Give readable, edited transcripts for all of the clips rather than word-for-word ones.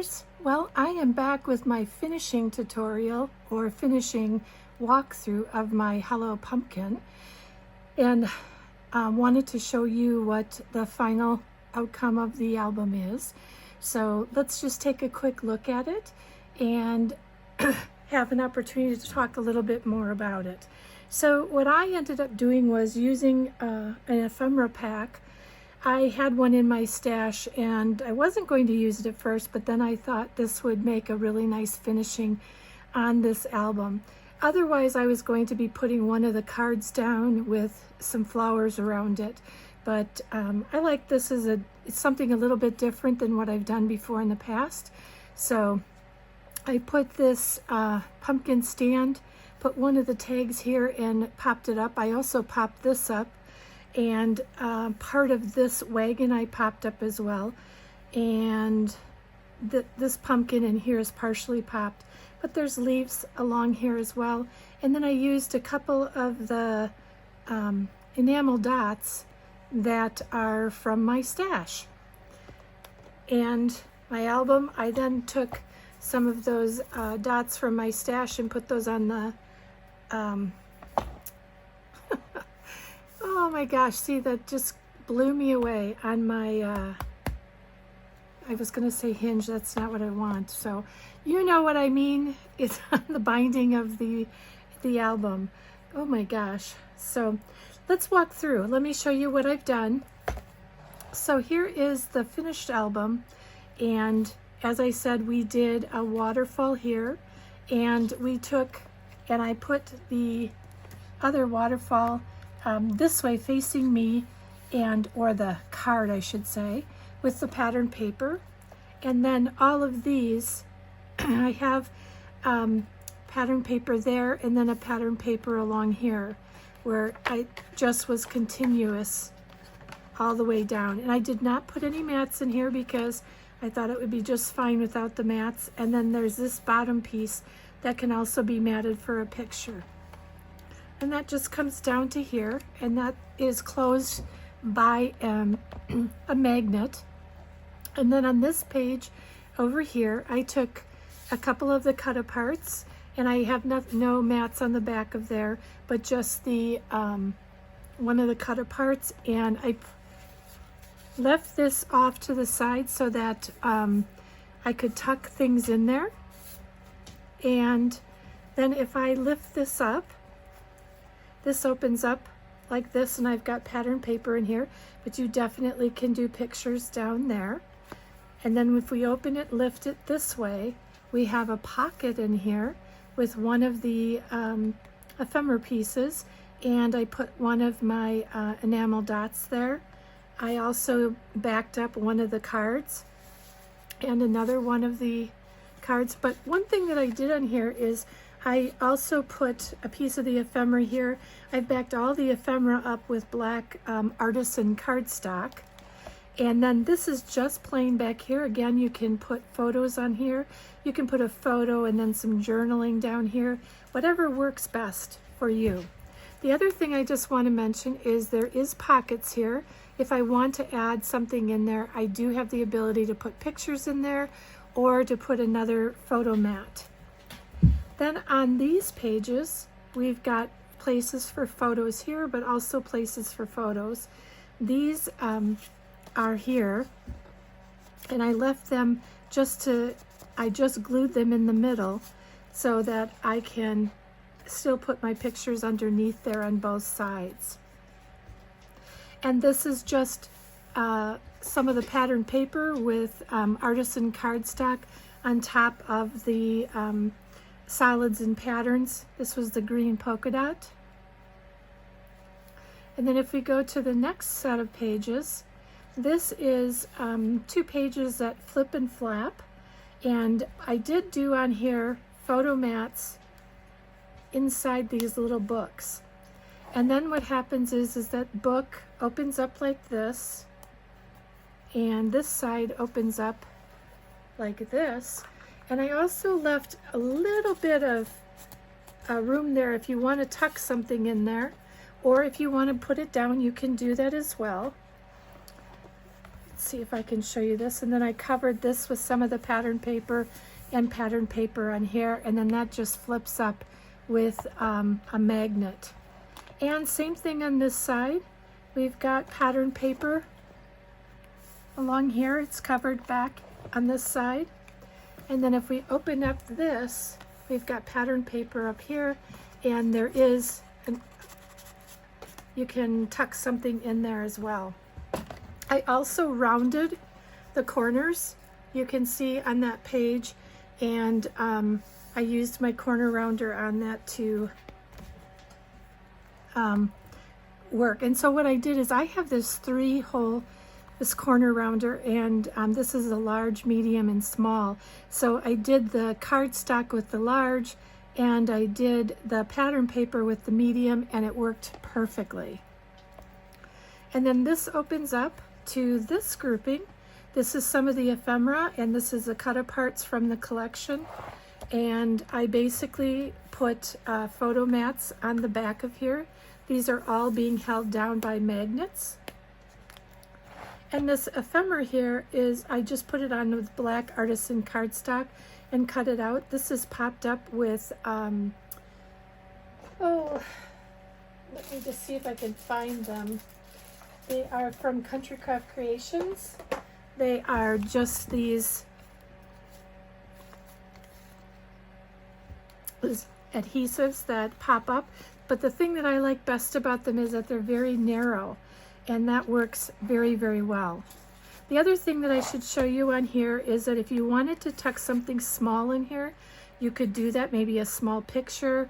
lovers. Well, I am back with my finishing tutorial or finishing walkthrough of my Hello Pumpkin, and wanted to show you what the final outcome of the album is. So let's just take a quick look at it and have an opportunity to talk a little bit more about it. So what I ended up doing was using an ephemera pack. I had one in my stash and I wasn't going to use it at first, but then I thought this would make a really nice finishing on this album. Otherwise, I was going to be putting one of the cards down with some flowers around it. But I like this as it's something a little bit different than what I've done before in the past. So I put this pumpkin stand, put one of the tags here and popped it up. I also popped this up, and part of this wagon I popped up as well. And this pumpkin in here is partially popped, but there's leaves along here as well. And then I used a couple of the enamel dots that are from my stash. And my album, I then took some of those dots from my stash and put those on the oh my gosh, see, that just blew me away on my I was gonna say Hinge, that's not what I want. So you know what I mean. It's on the binding of the album. Oh my gosh. So let's walk through. Let me show you what I've done. So here is the finished album, and as I said, we did a waterfall here, and we took and I put the other waterfall this way facing me, and or the card I should say, with the pattern paper. And then all of these I have pattern paper there, and then a pattern paper along here where I just was continuous all the way down. And I did not put any mats in here because I thought it would be just fine without the mats. And then there's this bottom piece that can also be matted for a picture. And that just comes down to here, and that is closed by a magnet. And then on this page over here, I took a couple of the cut aparts, and I have no mats on the back of there, but just the one of the cut aparts, and I left this off to the side so that I could tuck things in there. And then if I lift this up, this opens up like this, and I've got pattern paper in here, but you definitely can do pictures down there. And then if we open it, lift it this way, we have a pocket in here with one of the ephemera pieces, and I put one of my enamel dots there. I also backed up one of the cards and another one of the cards. But one thing that I did on here is I also put a piece of the ephemera here. I've backed all the ephemera up with black artisan cardstock. And then this is just plain back here. Again, you can put photos on here. You can put a photo and then some journaling down here, whatever works best for you. The other thing I just want to mention is there is pockets here. If I want to add something in there, I do have the ability to put pictures in there or to put another photo mat. Then on these pages, we've got places for photos here, but also places for photos. These are here, and I left them I just glued them in the middle so that I can still put my pictures underneath there on both sides. And this is just some of the pattern paper with artisan cardstock on top of the solids and patterns. This was the green polka dot. And then if we go to the next set of pages, this is 2 pages that flip and flap, and I did do on here photo mats inside these little books. And then what happens is that book opens up like this, and this side opens up like this. And I also left a little bit of room there if you want to tuck something in there, or if you want to put it down, you can do that as well. see if I can show you this. And then I covered this with some of the pattern paper and pattern paper on here, and then that just flips up with a magnet. And same thing on this side. We've got pattern paper along here. It's covered back on this side. And then if we open up this, we've got pattern paper up here, and there is, you can tuck something in there as well. I also rounded the corners, you can see on that page, and I used my corner rounder on that to work. And so what I did is I have this this corner rounder, and this is a large, medium, and small. So I did the cardstock with the large, and I did the pattern paper with the medium, and it worked perfectly. And then this opens up to this grouping. This is some of the ephemera, and this is the cut-aparts from the collection. And I basically put photo mats on the back of here. These are all being held down by magnets. And this ephemera here is, I just put it on with black artisan cardstock and cut it out. This is popped up with, let me just see if I can find them. They are from Country Craft Creations. They are just these adhesives that pop up. But the thing that I like best about them is that they're very narrow, and that works very, very well. The other thing that I should show you on here is that if you wanted to tuck something small in here, you could do that, maybe a small picture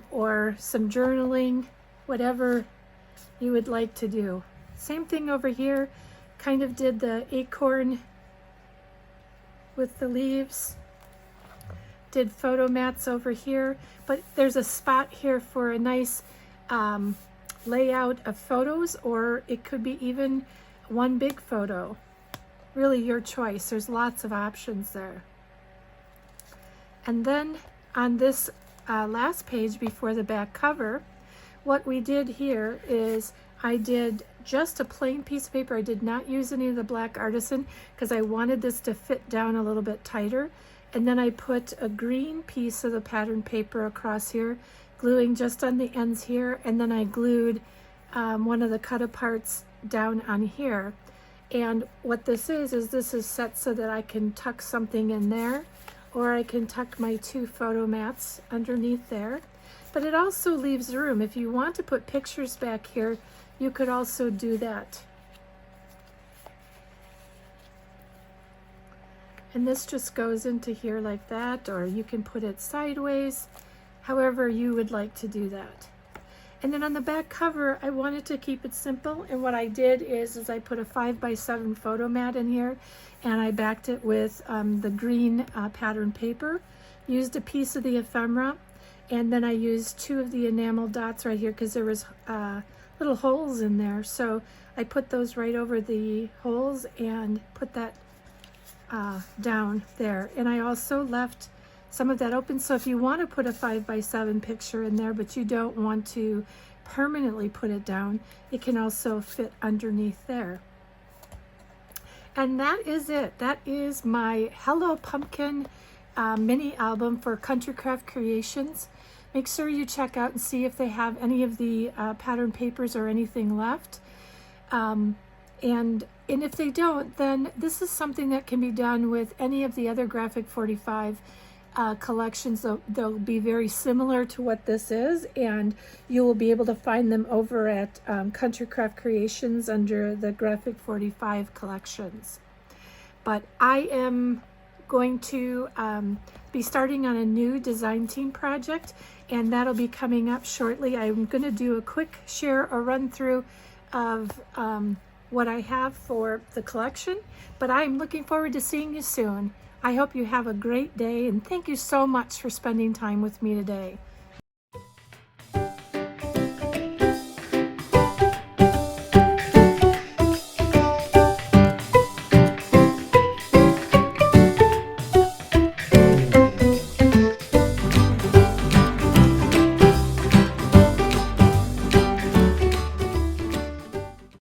or some journaling, whatever you would like to do. Same thing over here, kind of did the acorn with the leaves, did photo mats over here, but there's a spot here for a nice layout of photos, or it could be even one big photo. Really your choice. There's lots of options there. And then on this last page before the back cover, what we did here is I did just a plain piece of paper. I did not use any of the black artisan because I wanted this to fit down a little bit tighter. And then I put a green piece of the pattern paper across here, gluing just on the ends here, and then I glued one of the cut-aparts down on here. And what this is this is set so that I can tuck something in there, or I can tuck my two photo mats underneath there. But it also leaves room. If you want to put pictures back here, you could also do that. And this just goes into here like that, or you can put it sideways, however you would like to do that. And then on the back cover, I wanted to keep it simple, and what I did is I put a 5x7 photo mat in here, and I backed it with the green pattern paper, used a piece of the ephemera, and then I used two of the enamel dots right here because there was little holes in there. So I put those right over the holes and put that down there. And I also left some of that open, so if you want to put a 5x7 picture in there but you don't want to permanently put it down, it can also fit underneath there. And that is it. That is my Hello Pumpkin mini album for Country Craft Creations. Make sure you check out and see if they have any of the pattern papers or anything left. And if they don't, then this is something that can be done with any of the other Graphic 45 collections. They'll be very similar to what this is, and you will be able to find them over at Country Craft Creations under the Graphic 45 collections. But I am going to be starting on a new design team project, and that'll be coming up shortly. I'm going to do a quick share or run through of what I have for the collection, but I'm looking forward to seeing you soon. I hope you have a great day, and thank you so much for spending time with me today.